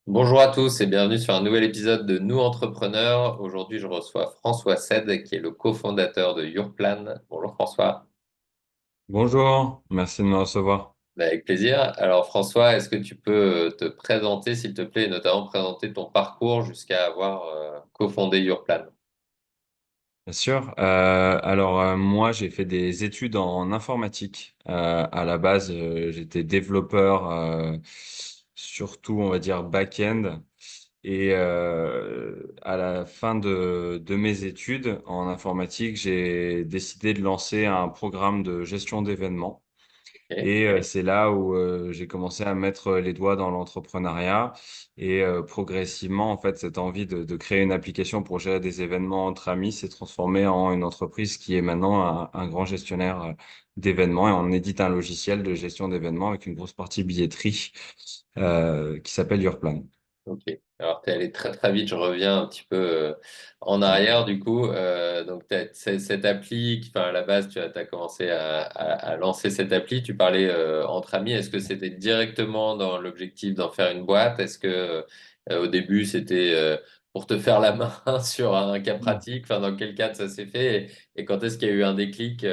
Bonjour à tous et bienvenue sur un nouvel épisode de Nous Entrepreneurs. Aujourd'hui, je reçois François Cède, qui est le cofondateur de Yourplan. Bonjour François. Bonjour, merci de me recevoir. Avec plaisir. Alors François, est-ce que tu peux te présenter, s'il te plaît, et notamment présenter ton parcours jusqu'à avoir cofondé Yourplan? Bien sûr. Moi, j'ai fait des études en informatique. À la base, j'étais développeur, surtout, on va dire, back-end. Et à la fin de mes études en informatique, j'ai décidé de lancer un programme de gestion d'événements. Ok. Et c'est là où j'ai commencé à mettre les doigts dans l'entrepreneuriat et progressivement, en fait, cette envie de créer une application pour gérer des événements entre amis s'est transformée en une entreprise qui est maintenant un grand gestionnaire d'événements et on édite un logiciel de gestion d'événements avec une grosse partie billetterie qui s'appelle Yourplan. Ok. Alors, tu es allé très très vite. Je reviens un petit peu en Ouais. arrière du coup. Donc, cette appli, enfin, à la base, tu as commencé à lancer cette appli. Tu parlais entre amis. Est-ce que c'était directement dans l'objectif d'en faire une boîte? Est-ce que au début, c'était pour te faire la main sur un cas pratique? Enfin, dans quel cadre ça s'est fait? Et quand est-ce qu'il y a eu un déclic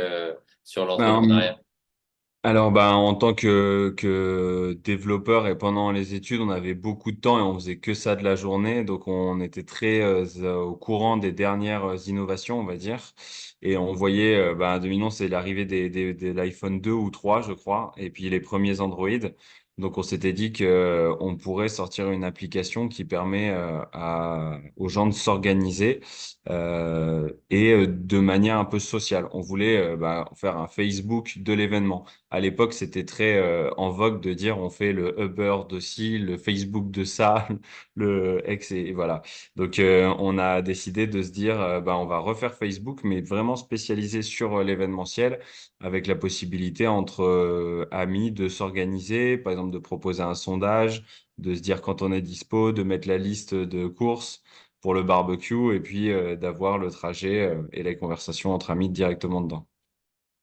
sur Ben, l'entrepreneuriat? En tant que développeur et pendant les études, on avait beaucoup de temps et on faisait que ça de la journée. Donc, on était très au courant des dernières innovations, on va dire. Et on voyait, 2011, c'est l'arrivée de l'iPhone 2 ou 3, je crois, et puis les premiers Android. Donc, on s'était dit que, on pourrait sortir une application qui permet aux gens de s'organiser de manière un peu sociale. On voulait faire un Facebook de l'événement. À l'époque, c'était très en vogue de dire on fait le Uber de ci, le Facebook de ça, le X et voilà. Donc on a décidé de se dire on va refaire Facebook, mais vraiment spécialisé sur l'événementiel, avec la possibilité entre amis de s'organiser, par exemple de proposer un sondage, de se dire quand on est dispo, de mettre la liste de courses pour le barbecue et puis d'avoir le trajet et les conversations entre amis directement dedans.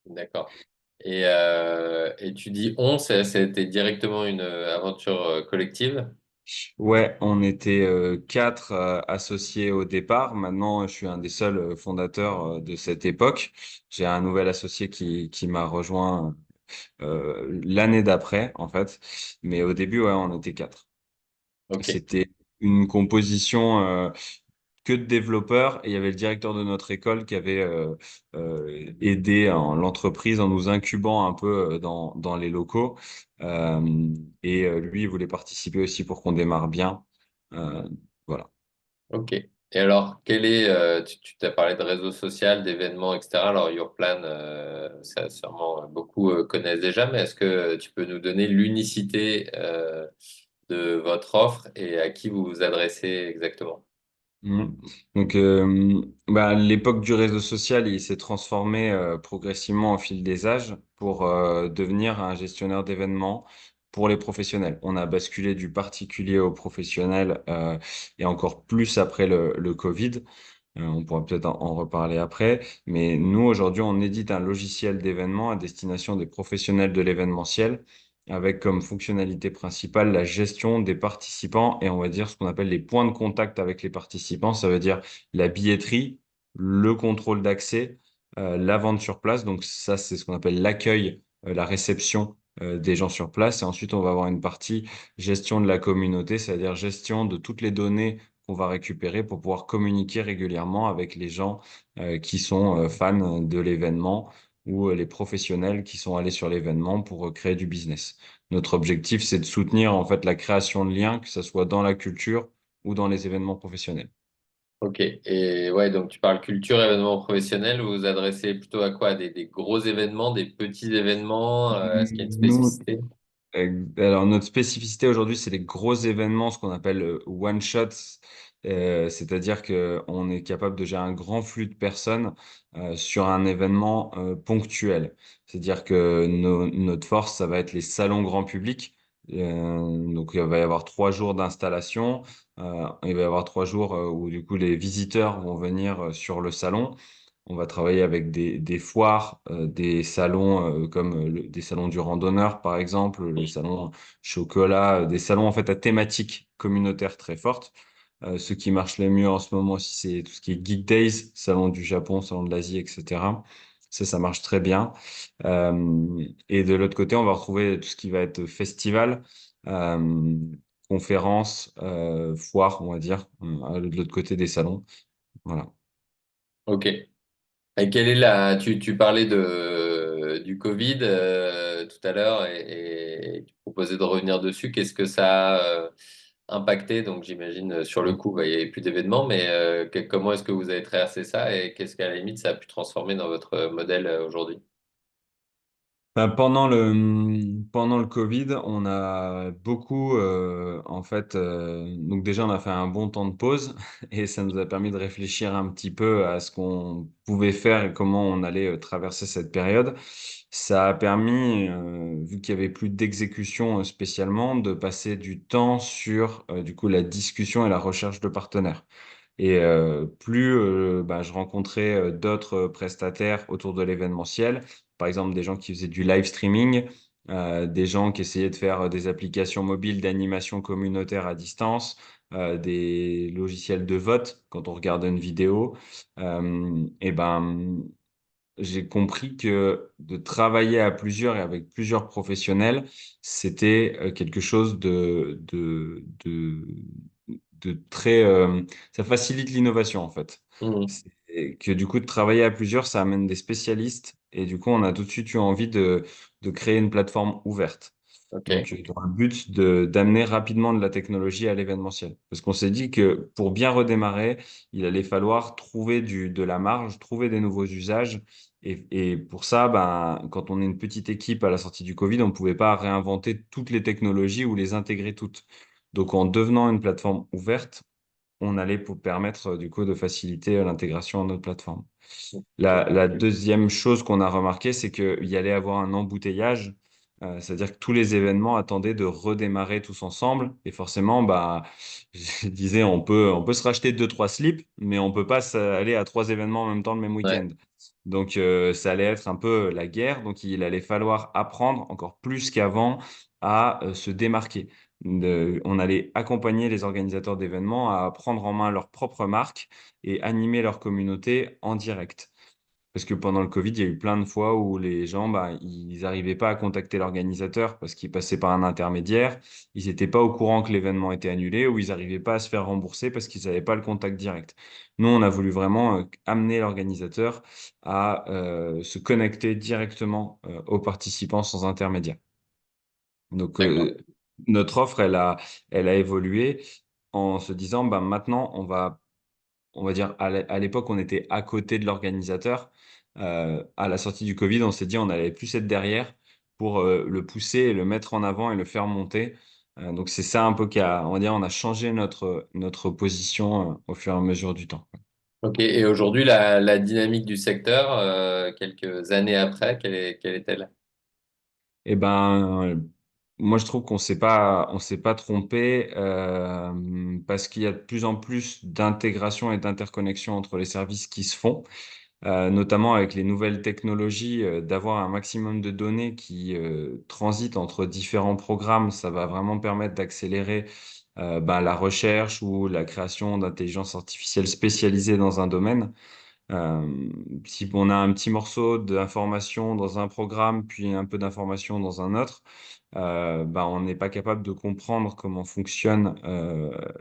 D'accord. Et tu dis on, c'était directement une aventure collective? Ouais, on était quatre associés au départ. Maintenant, je suis un des seuls fondateurs de cette époque. J'ai un nouvel associé qui m'a rejoint l'année d'après, en fait. Mais au début, ouais, on était quatre. Ok. C'était une composition que de développeurs et il y avait le directeur de notre école qui avait aidé l'entreprise en nous incubant un peu dans les locaux. Lui, il voulait participer aussi pour qu'on démarre bien. Euh, voilà. Ok. Et alors, tu t'as parlé de réseau social, d'événements, etc. Alors, Yourplan, ça sûrement beaucoup connaissent déjà, mais est-ce que tu peux nous donner l'unicité de votre offre et à qui vous vous adressez exactement? Mhm. Donc, l'époque du réseau social, il s'est transformé progressivement au fil des âges pour devenir un gestionnaire d'événements pour les professionnels. On a basculé du particulier au professionnel et encore plus après le Covid. On pourra peut-être en reparler après. Mais nous, aujourd'hui, on édite un logiciel d'événements à destination des professionnels de l'événementiel, avec comme fonctionnalité principale la gestion des participants et on va dire ce qu'on appelle les points de contact avec les participants. Ça veut dire la billetterie, le contrôle d'accès, la vente sur place. Donc ça, c'est ce qu'on appelle l'accueil, la réception des gens sur place. Et ensuite, on va avoir une partie gestion de la communauté, c'est-à-dire gestion de toutes les données qu'on va récupérer pour pouvoir communiquer régulièrement avec les gens qui sont fans de l'événement ou les professionnels qui sont allés sur l'événement pour créer du business. Notre objectif, c'est de soutenir en fait la création de liens, que ce soit dans la culture ou dans les événements professionnels. Ok. Et ouais, donc tu parles culture, événements professionnels, vous vous adressez plutôt à quoi? Des gros événements, des petits événements? Est-ce qu'il y a une Nous, spécificité? alors, notre spécificité aujourd'hui, c'est les gros événements, ce qu'on appelle one-shots, c'est-à-dire qu'on est capable de gérer un grand flux de personnes sur un événement ponctuel. C'est-à-dire que notre force, ça va être les salons grand public. Donc, il va y avoir 3 jours d'installation. Il va y avoir 3 jours où, du coup, les visiteurs vont venir sur le salon. On va travailler avec des foires, des salons comme des salons du randonneur, par exemple, le salon chocolat, des salons en fait à thématique communautaire très forte. Ce qui marche le mieux en ce moment aussi, c'est tout ce qui est Geek Days, salon du Japon, salon de l'Asie, etc. Ça marche très bien. Et de l'autre côté, on va retrouver tout ce qui va être festival, euh, conférences, foires, on va dire, de l'autre côté des salons. Voilà. Ok. Et quelle est tu parlais du Covid tout à l'heure et tu proposais de revenir dessus. Qu'est-ce que ça a impacté? Donc j'imagine sur le coup, bah, il n'y avait plus d'événements, mais comment est-ce que vous avez traversé ça et qu'est-ce qu'à la limite ça a pu transformer dans votre modèle aujourd'hui? Ben, pendant le Covid, on a beaucoup, en fait, donc déjà, on a fait un bon temps de pause et ça nous a permis de réfléchir un petit peu à ce qu'on pouvait faire et comment on allait traverser cette période. Ça a permis, vu qu'il y avait plus d'exécution spécialement, de passer du temps sur, du coup, la discussion et la recherche de partenaires. Et plus ben, je rencontrais d'autres prestataires autour de l'événementiel, par exemple des gens qui faisaient du live streaming, des gens qui essayaient de faire des applications mobiles d'animation communautaire à distance, des logiciels de vote quand on regarde une vidéo. Et ben, j'ai compris que de travailler à plusieurs et avec plusieurs professionnels, c'était quelque chose de très... ça facilite l'innovation, en fait. Mhm. Et que du coup, de travailler à plusieurs, ça amène des spécialistes. Et du coup, on a tout de suite eu envie de créer une plateforme ouverte. Donc, Ok. dans le but d'amener rapidement de la technologie à l'événementiel. Parce qu'on s'est dit que pour bien redémarrer, il allait falloir trouver de la marge, trouver des nouveaux usages. Et pour ça, ben, quand on est une petite équipe à la sortie du Covid, on ne pouvait pas réinventer toutes les technologies ou les intégrer toutes. Donc, en devenant une plateforme ouverte, on allait pour permettre du coup de faciliter l'intégration à notre plateforme. La deuxième chose qu'on a remarqué, c'est qu'il y allait avoir un embouteillage, c'est-à-dire que tous les événements attendaient de redémarrer tous ensemble. Et forcément, bah, je disais, on peut se racheter deux, trois slips, mais on peut pas aller à trois événements en même temps le même week-end. Ouais. Donc, ça allait être un peu la guerre. Donc, il allait falloir apprendre encore plus qu'avant à se démarquer. On allait accompagner les organisateurs d'événements à prendre en main leur propre marque et animer leur communauté en direct. Parce que pendant le Covid, il y a eu plein de fois où les gens, bah, ils n'arrivaient pas à contacter l'organisateur parce qu'il passait par un intermédiaire. Ils n'étaient pas au courant que l'événement était annulé ou ils n'arrivaient pas à se faire rembourser parce qu'ils n'avaient pas le contact direct. Nous, on a voulu vraiment amener l'organisateur à se connecter directement aux participants sans intermédiaire. Donc, D'accord. notre offre, elle a évolué en se disant, bah, maintenant, on va dire, à l'époque, on était à côté de l'organisateur. À la sortie du Covid, on s'est dit on allait plus être derrière pour le pousser et le mettre en avant et le faire monter. Donc c'est ça un peu on va dire, on a changé notre position au fur et à mesure du temps. Ok. Et aujourd'hui, la dynamique du secteur, quelques années après, quelle est-elle? Eh ben, moi je trouve qu'on s'est pas trompé parce qu'il y a de plus en plus d'intégration et d'interconnexion entre les services qui se font. Notamment avec les nouvelles technologies, d'avoir un maximum de données qui transitent entre différents programmes, ça va vraiment permettre d'accélérer ben, la recherche ou la création d'intelligence artificielle spécialisée dans un domaine. Si on a un petit morceau d'information dans un programme, puis un peu d'information dans un autre, ben, on n'est pas capable de comprendre comment fonctionne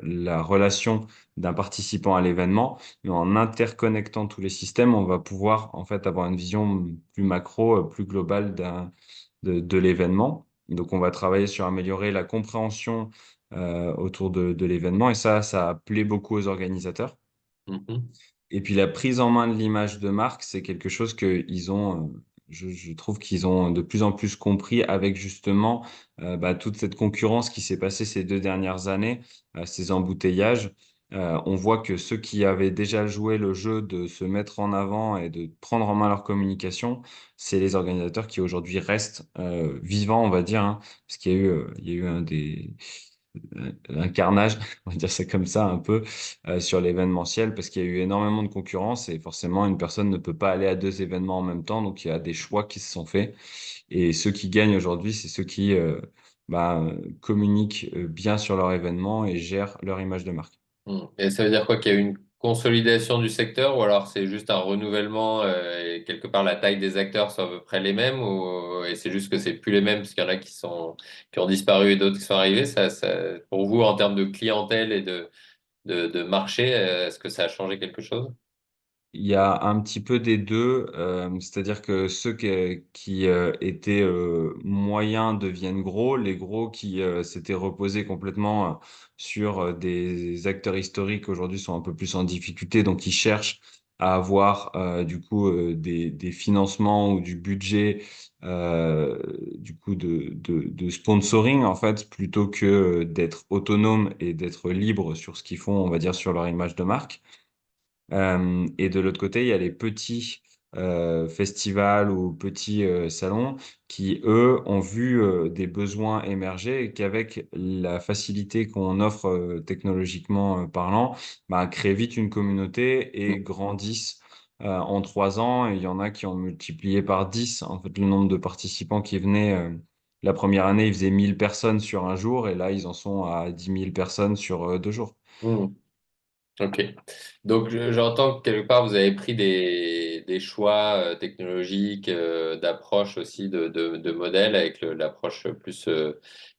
la relation d'un participant à l'événement. Mais en interconnectant tous les systèmes, on va pouvoir en fait avoir une vision plus macro, plus globale de l'événement. Donc, on va travailler sur améliorer la compréhension autour de l'événement. Et ça plaît beaucoup aux organisateurs. Mhm. Et puis la prise en main de l'image de marque, c'est quelque chose qu'ils ont, je trouve qu'ils ont de plus en plus compris avec justement bah, toute cette concurrence qui s'est passée ces 2 dernières années, ces embouteillages. On voit que ceux qui avaient déjà joué le jeu de se mettre en avant et de prendre en main leur communication, c'est les organisateurs qui aujourd'hui restent vivants, on va dire, hein, parce qu'il y a eu un un carnage, on va dire ça comme ça un peu, sur l'événementiel parce qu'il y a eu énormément de concurrence et forcément une personne ne peut pas aller à deux événements en même temps, donc il y a des choix qui se sont faits et ceux qui gagnent aujourd'hui, c'est ceux qui communiquent bien sur leur événement et gèrent leur image de marque. Et ça veut dire quoi? Qu'il y a une consolidation du secteur ou alors c'est juste un renouvellement et quelque part la taille des acteurs sont à peu près les mêmes et c'est juste que c'est plus les mêmes parce qu'il y en a qui ont disparu et d'autres qui sont arrivés. Pour vous, en termes de clientèle et de marché, est-ce que ça a changé quelque chose? Il y a un petit peu des deux, c'est-à-dire que ceux qui étaient moyens deviennent gros, les gros qui s'étaient reposés complètement sur des acteurs historiques aujourd'hui sont un peu plus en difficulté, donc ils cherchent à avoir du coup des financements ou du budget du coup de sponsoring en fait plutôt que d'être autonome et d'être libre sur ce qu'ils font, on va dire sur leur image de marque. Et de l'autre côté, il y a les petits festivals ou petits salons qui, eux, ont vu des besoins émerger et qu'avec la facilité qu'on offre technologiquement parlant, bah, créent vite une communauté et grandissent en 3 ans. Et il y en a qui ont multiplié par 10 en fait, le nombre de participants qui venaient. La première année, ils faisaient 1000 personnes sur un jour et là, ils en sont à 10 000 personnes sur 2 jours. Hmm. Ok. Donc, j'entends que quelque part, vous avez pris des choix technologiques, d'approche aussi, de modèles avec l'approche plus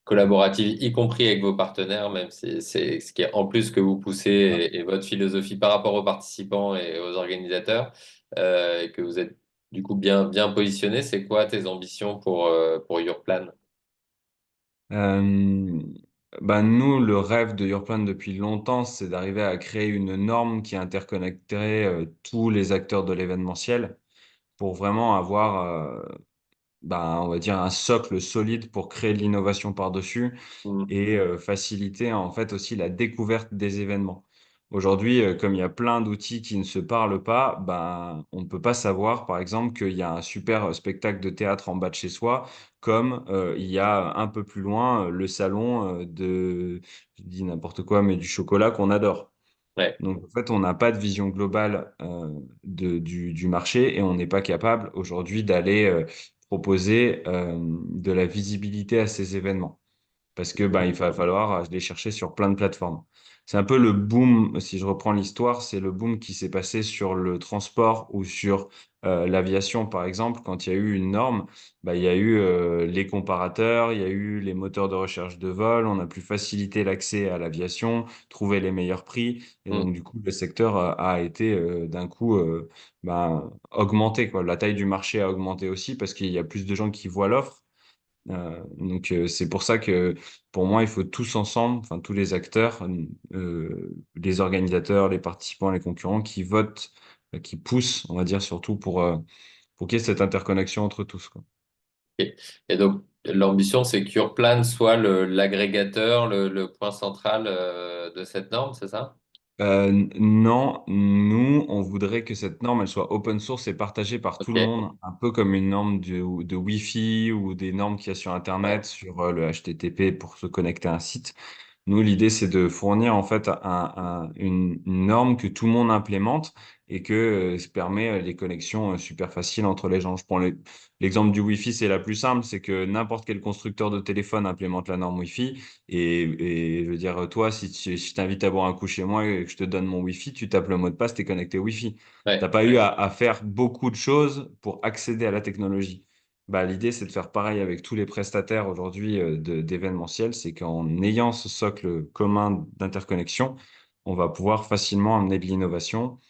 collaborative, y compris avec vos partenaires, même si c'est ce qui est en plus que vous poussez et votre philosophie par rapport aux participants et aux organisateurs, et que vous êtes du coup bien positionné. C'est quoi tes ambitions pour Your Plan? Euh, Nous, le rêve de Yourplan depuis longtemps, c'est d'arriver à créer une norme qui interconnecterait tous les acteurs de l'événementiel pour vraiment avoir, on va dire, un socle solide pour créer de l'innovation par-dessus Hmm. et faciliter en fait aussi la découverte des événements. Aujourd'hui, comme il y a plein d'outils qui ne se parlent pas, on ne peut pas savoir, par exemple, qu'il y a un super spectacle de théâtre en bas de chez soi, comme il y a un peu plus loin le salon je dis n'importe quoi, mais du chocolat qu'on adore. Ouais. Donc, en fait, on n'a pas de vision globale du marché et on n'est pas capable aujourd'hui d'aller proposer de la visibilité à ces événements parce que il va falloir les chercher sur plein de plateformes. C'est un peu le boom, si je reprends l'histoire, c'est le boom qui s'est passé sur le transport ou sur l'aviation, par exemple, quand il y a eu une norme, il y a eu les comparateurs, il y a eu les moteurs de recherche de vol, on a pu faciliter l'accès à l'aviation, trouver les meilleurs prix, et Hmm. donc du coup, le secteur a été d'un coup augmenté, quoi. La taille du marché a augmenté aussi parce qu'il y a plus de gens qui voient l'offre. C'est pour ça que pour moi, il faut tous ensemble, enfin tous les acteurs, les organisateurs, les participants, les concurrents, qui votent, qui poussent, on va dire surtout pour qu'il y ait cette interconnexion entre tous, quoi. Et donc, l'ambition, c'est que Yourplan soit l'agrégateur, le point central de cette norme, c'est ça? Non, nous, on voudrait que cette norme, elle soit open source et partagée par tout Ok. le monde, un peu comme une norme de Wi-Fi ou des normes qu'il y a sur Ouais. Internet, sur le HTTP pour se connecter à un site. Nous, l'idée, c'est de fournir en fait une norme que tout le monde implémente et que ça permet les connexions super faciles entre les gens. Je prends l'exemple du Wi-Fi, c'est la plus simple, c'est que n'importe quel constructeur de téléphone implémente la norme Wi-Fi et je veux dire, toi, si je t'invite à boire un coup chez moi et que je te donne mon Wi-Fi, tu tapes le mot de passe, tu es connecté au Wi-Fi. T'as Ouais. pas eu à faire beaucoup de choses pour accéder à la technologie. L'idée, c'est de faire pareil avec tous les prestataires aujourd'hui d'événementiel, c'est qu'en ayant ce socle commun d'interconnexion, on va pouvoir facilement amener de l'innovation.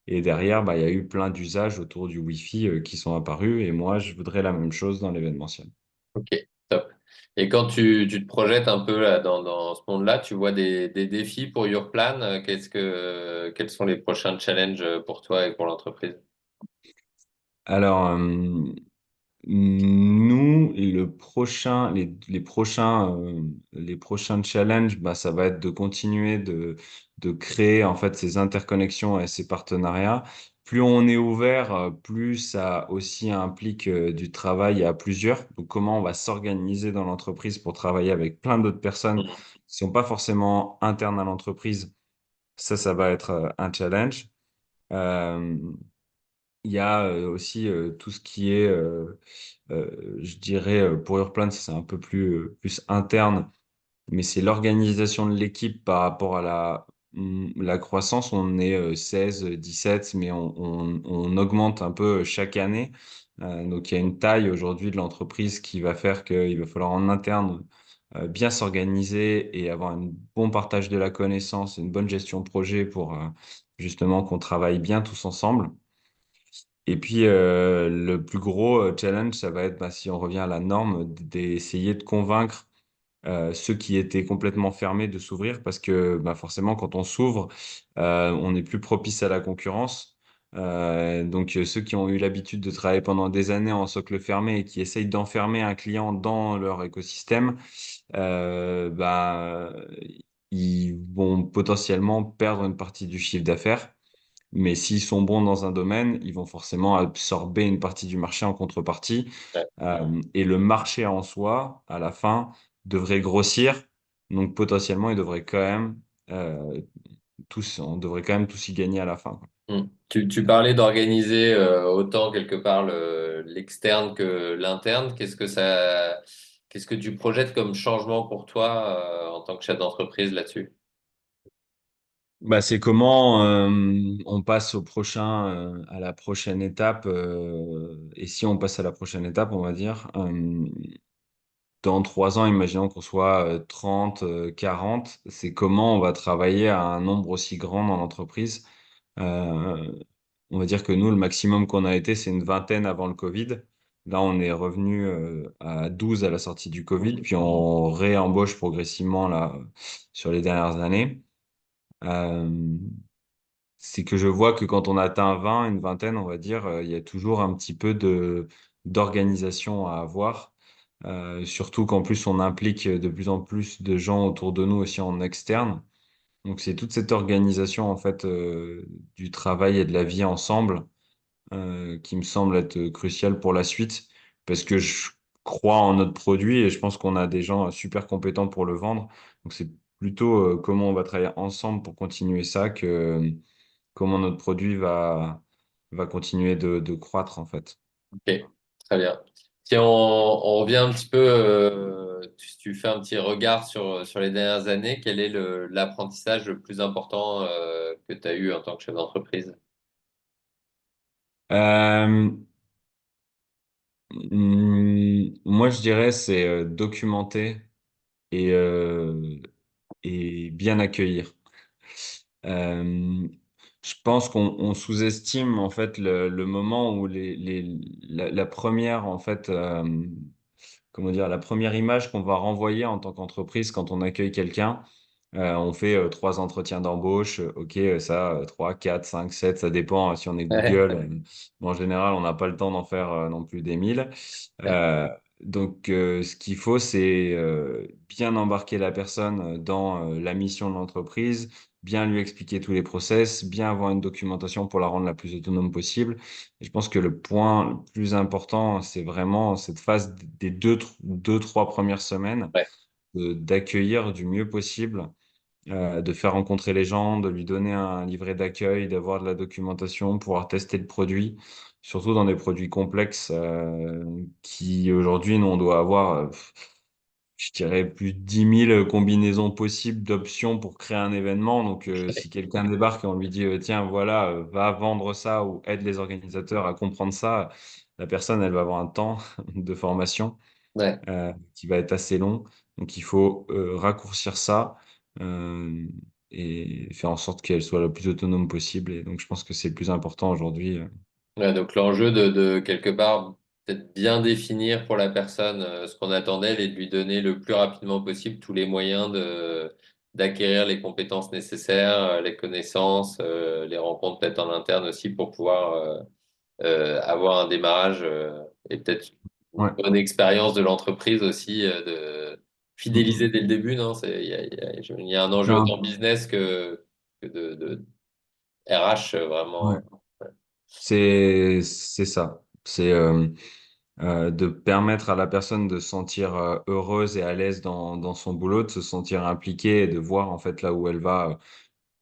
Et derrière, il y a eu plein d'usages autour du Wi-Fi qui sont apparus. Et moi, je voudrais la même chose dans l'événementiel. Ok, top. Et quand tu te projettes un peu là, dans ce monde-là, tu vois des défis pour Yourplan. Quels sont les prochains challenges pour toi et pour l'entreprise? Alors, nous, les prochains challenges, ça va être de continuer de créer en fait ces interconnexions et ces partenariats. Plus on est ouvert, plus ça aussi implique du travail à plusieurs. Donc, comment on va s'organiser dans l'entreprise pour travailler avec plein d'autres personnes sont pas forcément internes à l'entreprise, ça va être un challenge. Euh, il y a aussi tout ce qui est, je dirais, pour Urplan, c'est un peu plus interne, mais c'est l'organisation de l'équipe par rapport à la croissance. On est 16, 17, mais on augmente un peu chaque année. Donc il y a une taille aujourd'hui de l'entreprise qui va faire qu'il va falloir en interne bien s'organiser et avoir un bon partage de la connaissance, une bonne gestion de projet pour justement qu'on travaille bien tous ensemble. Et puis, le plus gros challenge, ça va être, bah, si on revient à la norme, d'essayer de convaincre ceux qui étaient complètement fermés de s'ouvrir parce que bah, forcément, quand on s'ouvre, on est plus propice à la concurrence. Donc, ceux qui ont eu l'habitude de travailler pendant des années en socle fermé et qui essayent d'enfermer un client dans leur écosystème, bah, ils vont potentiellement perdre une partie du chiffre d'affaires. Mais s'ils sont bons dans un domaine, ils vont forcément absorber une partie du marché en contrepartie. Ouais. Et le marché en soi, à la fin, devrait grossir. Donc potentiellement, il devrait quand même on devrait quand même tous y gagner à la fin, quoi. Tu parlais d'organiser autant quelque part l'externe que l'interne. Qu'est-ce que tu projettes comme changement pour toi en tant que chef d'entreprise là-dessus? Bah, c'est comment on passe à la prochaine étape. Et si on passe à la prochaine étape, on va dire, dans 3 ans, imaginons qu'on soit 30, 40, c'est comment on va travailler à un nombre aussi grand dans l'entreprise. Euh, on va dire que nous, le maximum qu'on a été, c'est une vingtaine avant le Covid. Là, on est revenu à 12 à la sortie du Covid, puis on réembauche progressivement là, sur les dernières années. Euh, c'est que je vois que quand on atteint 20, une vingtaine, on va dire, il y a toujours un petit peu d'organisation à avoir. Surtout qu'en plus, on implique de plus en plus de gens autour de nous aussi en externe. Donc, c'est toute cette organisation, en fait, du travail et de la vie ensemble, qui me semble être cruciale pour la suite, parce que je crois en notre produit et je pense qu'on a des gens super compétents pour le vendre. Donc, c'est plutôt comment on va travailler ensemble pour continuer ça que comment notre produit va continuer de croître en fait. Ok, très bien. Si on revient un petit peu, tu fais un petit regard sur les dernières années, quel est l'apprentissage le plus important que tu as eu en tant que chef d'entreprise? Euh, Moi, je dirais c'est documenter et bien accueillir. Euh, je pense qu'on sous-estime en fait le moment où la première en fait comment dire, la première image qu'on va renvoyer en tant qu'entreprise quand on accueille quelqu'un. On fait 3 entretiens d'embauche, ok, ça, 3, 4, 5, 7, ça dépend si on est Ouais, Google. Mais en général, on n'a pas le temps d'en faire non plus des 1000. Euh, donc, ce qu'il faut, c'est bien embarquer la personne dans la mission de l'entreprise, bien lui expliquer tous les process, bien avoir une documentation pour la rendre la plus autonome possible. Et je pense que le point le plus important, c'est vraiment cette phase des 2, 3 premières semaines, ouais, d'accueillir du mieux possible, de faire rencontrer les gens, de lui donner un livret d'accueil, d'avoir de la documentation, pouvoir tester le produit, surtout dans des produits complexes qui aujourd'hui, nous, on doit avoir, je dirais, plus de 10 000 combinaisons possibles d'options pour créer un événement. Donc, si quelqu'un débarque et on lui dit, tiens, voilà, va vendre ça ou aide les organisateurs à comprendre ça, la personne, elle va avoir un temps de formation ouais. qui va être assez long. Donc il faut raccourcir ça euh, et faire en sorte qu'elle soit la plus autonome possible. Et donc je pense que c'est le plus important aujourd'hui. Ouais, donc l'enjeu de quelque part peut-être bien définir pour la personne ce qu'on attend d'elle et de lui donner le plus rapidement possible tous les moyens de d'acquérir les compétences nécessaires, les connaissances, les rencontres peut-être en interne aussi pour pouvoir avoir un démarrage et peut-être une Ouais. bonne expérience de l'entreprise aussi, de Mm, fidéliser mm. dès le début, non? Il y a un C'est enjeu un- autant business que de RH ouais. vraiment. C'est ça. C'est de permettre à la personne de se sentir heureuse et à l'aise dans son boulot, de se sentir impliquée et de voir en fait là où elle va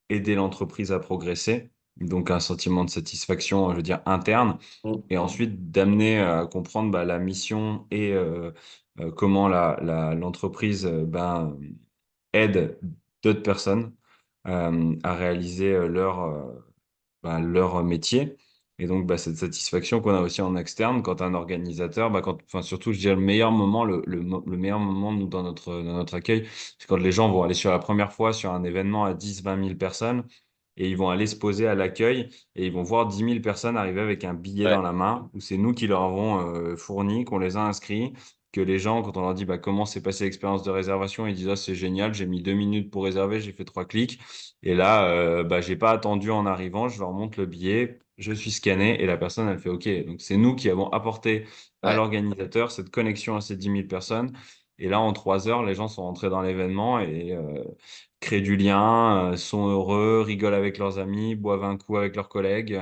aider l'entreprise à progresser. Donc un sentiment de satisfaction, je veux dire, interne. Et Mm. ensuite d'amener à comprendre bah, la mission et comment l'entreprise aide d'autres personnes à réaliser leur métier. Et donc, bah, cette satisfaction qu'on a aussi en externe, quand un organisateur, bah, enfin, surtout, je dirais le meilleur moment, le meilleur moment nous, dans notre accueil, c'est quand les gens vont aller sur la première fois sur un événement à 10 20 000 personnes et ils vont aller se poser à l'accueil et ils vont voir 10 000 personnes arriver avec un billet dans Ouais, la main où c'est nous qui leur avons fourni, qu'on les a inscrits. Que les gens, quand on leur dit bah, comment s'est passée l'expérience de réservation, ils disent ah, c'est génial, j'ai mis 2 minutes pour réserver, j'ai fait 3 clics. Et là, bah, j'ai pas attendu en arrivant, je leur montre le billet, je suis scanné et la personne, elle fait OK. Donc, c'est nous qui avons apporté à ouais. l'organisateur cette connexion à ces 10 000 personnes. Et là, en 3 heures, les gens sont rentrés dans l'événement et créent du lien, sont heureux, rigolent avec leurs amis, boivent un coup avec leurs collègues,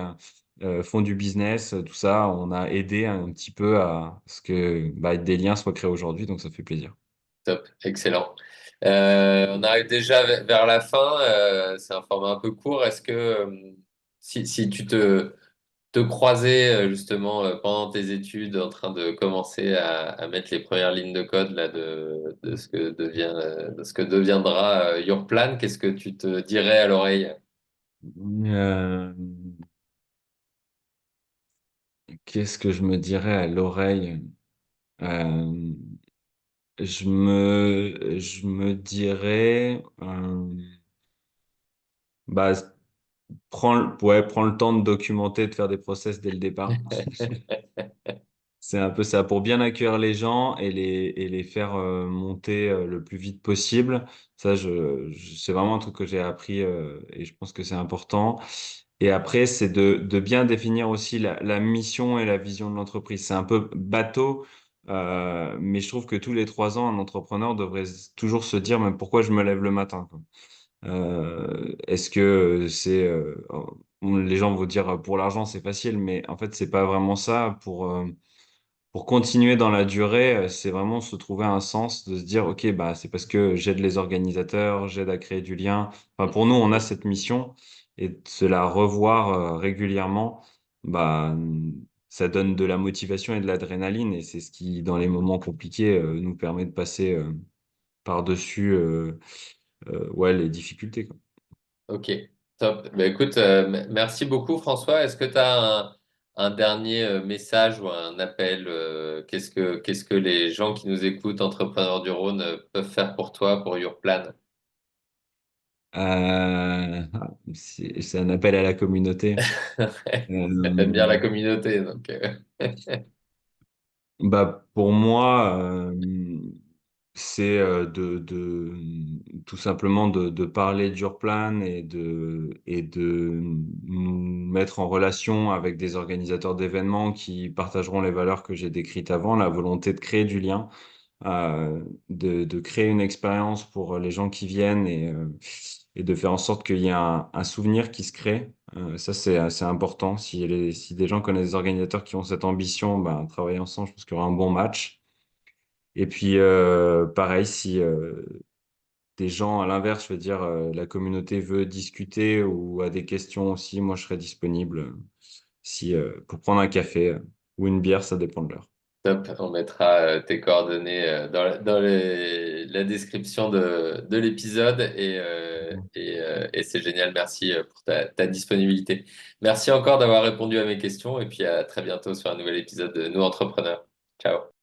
font du business, tout ça. On a aidé un petit peu à ce que bah, des liens soient créés aujourd'hui, donc ça fait plaisir. Top, excellent. On arrive déjà vers la fin. C'est un format un peu court. Est-ce que si tu te croisais justement pendant tes études en train de commencer à mettre les premières lignes de code là, de ce que deviendra Your Plan, qu'est-ce que tu te dirais à l'oreille? Euh, Qu'est-ce que je me dirais à l'oreille? Euh, je me dirais, bah, ouais, prends le temps de documenter, de faire des process dès le départ. C'est un peu ça, pour bien accueillir les gens et les faire monter le plus vite possible. Ça, c'est vraiment un truc que j'ai appris et je pense que c'est important. Et après, c'est de bien définir aussi la mission et la vision de l'entreprise. C'est un peu bateau, mais je trouve que tous les 3 ans, un entrepreneur devrait toujours se dire, mais pourquoi je me lève le matin, quoi. Est-ce que les gens vont dire pour l'argent, c'est facile, mais en fait, c'est pas vraiment ça. Pour continuer dans la durée, c'est vraiment se trouver un sens de se dire, OK, bah, c'est parce que j'aide les organisateurs, j'aide à créer du lien. Enfin, pour nous, on a cette mission et de se la revoir régulièrement, bah, ça donne de la motivation et de l'adrénaline et c'est ce qui, dans les moments compliqués, nous permet de passer par-dessus ouais, les difficultés, quoi. Ok, top. Bah, écoute, merci beaucoup François. Est-ce que tu as un dernier message ou un appel? Qu'est-ce que les gens qui nous écoutent, entrepreneurs du Rhône, peuvent faire pour toi, pour Your Plan? C'est un appel à la communauté. T'aimes bien la Euh, communauté, donc Bah, pour moi, c'est tout simplement de parler d'Urplan et de nous mettre en relation avec des organisateurs d'événements qui partageront les valeurs que j'ai décrites avant, la volonté de créer du lien, de créer une expérience pour les gens qui viennent et de faire en sorte qu'il y ait un souvenir qui se crée. Ça, c'est assez important. Si des gens connaissent des organisateurs qui ont cette ambition, ben, travailler ensemble, je pense qu'il y aura un bon match. Et puis, pareil, si des gens, à l'inverse, je veux dire, la communauté veut discuter ou a des questions aussi, moi, je serai disponible pour prendre un café ou une bière, ça dépend de l'heure. top. On mettra tes coordonnées dans la description de l'épisode et c'est génial. Merci pour ta disponibilité. Merci encore d'avoir répondu à mes questions et puis à très bientôt sur un nouvel épisode de Nous Entrepreneurs. Ciao.